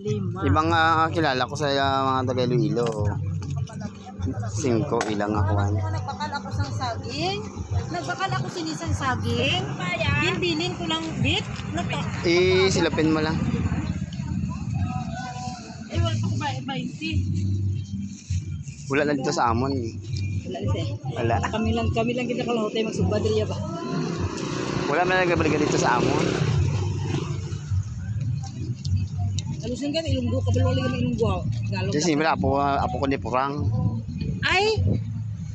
5. Ibang kilala ko sa mga taga Iloilo. 5 ilang ako. Nagbakal ako sang saging. Nagbakal ako sinisang saging. Bilin ko lang bit. Silapin mo lang. Wala pa ko ba 20. Wala na dito sa amon. Wala rin Wala. Kami lang kita kalau hotel magsubad riya ba. Wala na nagabalikan dito sa amon. Alusin kan ilunggo kabalo lagi ilunggo. Kasi simple apo ko ni Purang. Ay.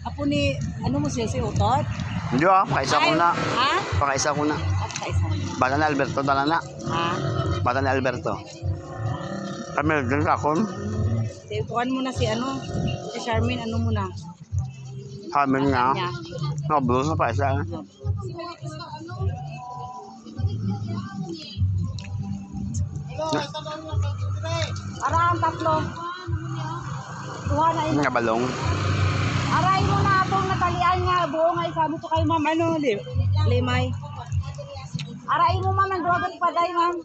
Apo ni ano mo siya si Otot? Hindi pakaisa ko na. Ha? Pakaisa ko na. Kaisa. Bata na Alberto dala na. Ha? Bata na Alberto. Kami din ako. Kuhan mo na si ano, si Charmaine, ano mo na? Hamin nga. Nablo na pa isa. Ara ang tatlo. Duha na ito. Nga balong. Aray mo na itong natalian nga. Buo nga isabi to kay ma'am. Ano? Limay. Aray mo ma'am. Nanduwagan pa day ma'am.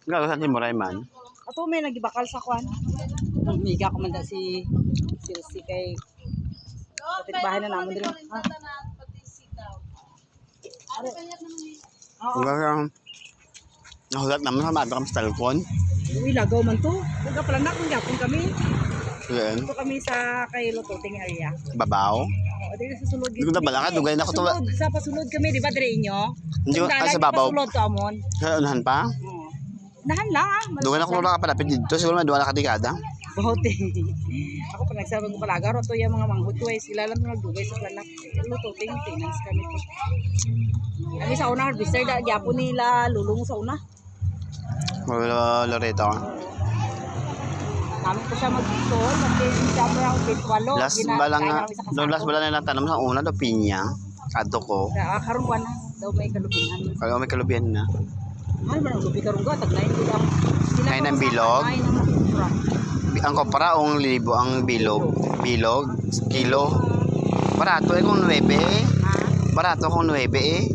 Nga sa Timor man. Ato may nagibakal sa kwan. Miga ko man da si kay kapitbahay na naman din. Hanggang nahulat naman sa mga kami sa telepon. Uy, lagaw man to. Huwag pala na kung yapon kami. Yan. Ito kami sa kay Lututing area. Babaw. O, dito sa sulod. Hindi ko na balaka. Dugay na ko to. Sa pasulod kami, di ba, dire inyo? Hindi ko sa babaw. Pasulod to, amon. Sa unahan pa. Nahan lang, ah. Dugay na ko nakapalapit dito. Siguro may duwa na kadikada. Bahote. Ako pa nagsabag ko palaga. Roto yung mga manghutuay. Sila lang nagdugay sa planak. Lututing, maintenance kami to. Kami sa una, harvester, gyapon nila, lulong sa una. Wala Loreto. Kami ko siya mag-sol, mag-December ako, bitwalo. Last bala na lang tanong sa una do pinya. Kadto ko. Karoon ko na, daw may kalubihan. Kaya may kalubian na. Ano ba ang lubi karoon ko? Taglayin ko lang. Ngayon ang bilog. Ang kopra ang libo ang bilog. Bilog. Kilo. Barato kung 9 eh. Barato kung 9 eh.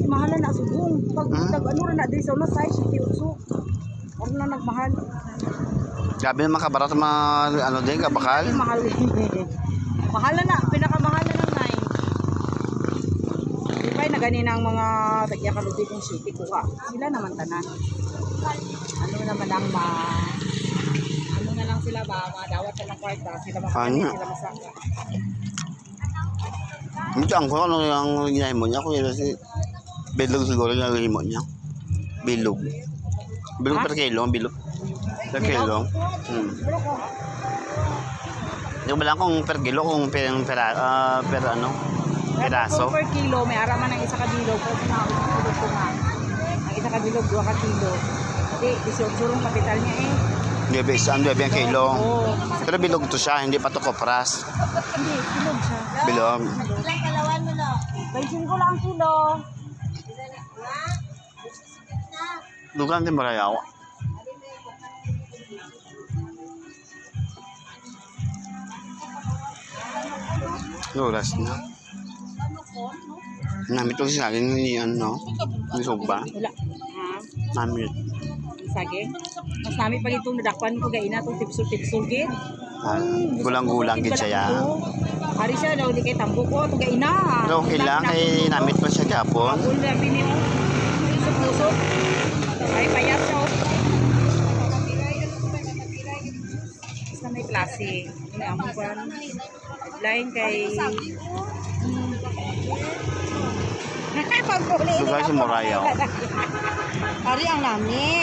Mahala na subong. Pag ano rin na din sa una size, uso. Ano na nagmahal. Grabe naman kabarato mga ano din kabakal. Mahal. Mahal na, pinakamahal na ng 9. Di ba na ganin ang mga tagya kalubi kong city ko ka. Sila naman tanan. Ano naman ang ano na lang sila ba, madawat sa ng kwarta, sila makakani, sila masaka. Ito ang ano yung ginay mo niya kung yun si bilog siguro yung himo niya. Bilog. Bilog per kilo, bilog. Per kilo. Yung ba lang kung per kilo kung per ano peraso. Per kilo may ara man ang isa ka bilog kasi nakakulog ko nga. Ang isa ka bilog 2 ka kilo. Kasi 18 ang kapital niya eh. Gabi sa ang kilo. Pero bilog to siya, hindi pa to kopras. Hindi, bilog siya. Bilog. Ilang kalawan mo no? 25 lang kilo. Dugan din marayaw. Oras na. Namit ko sa akin ni ano, ni Soba. Wala. Namit. Sage. Mas nami pag itong nadakpan ko gaina itong tipsul-tipsul gid. Gulang-gulang gid siya. Hari siya daw di kay tambo ko itong gaina. Pero okay lang kay namit ko siya gapon. Abul na bini mo. Pusok-pusok. Ay payat siya. Basta may klase. Ini amon ko line kay Dugan si Morayaw. Hari ang nami.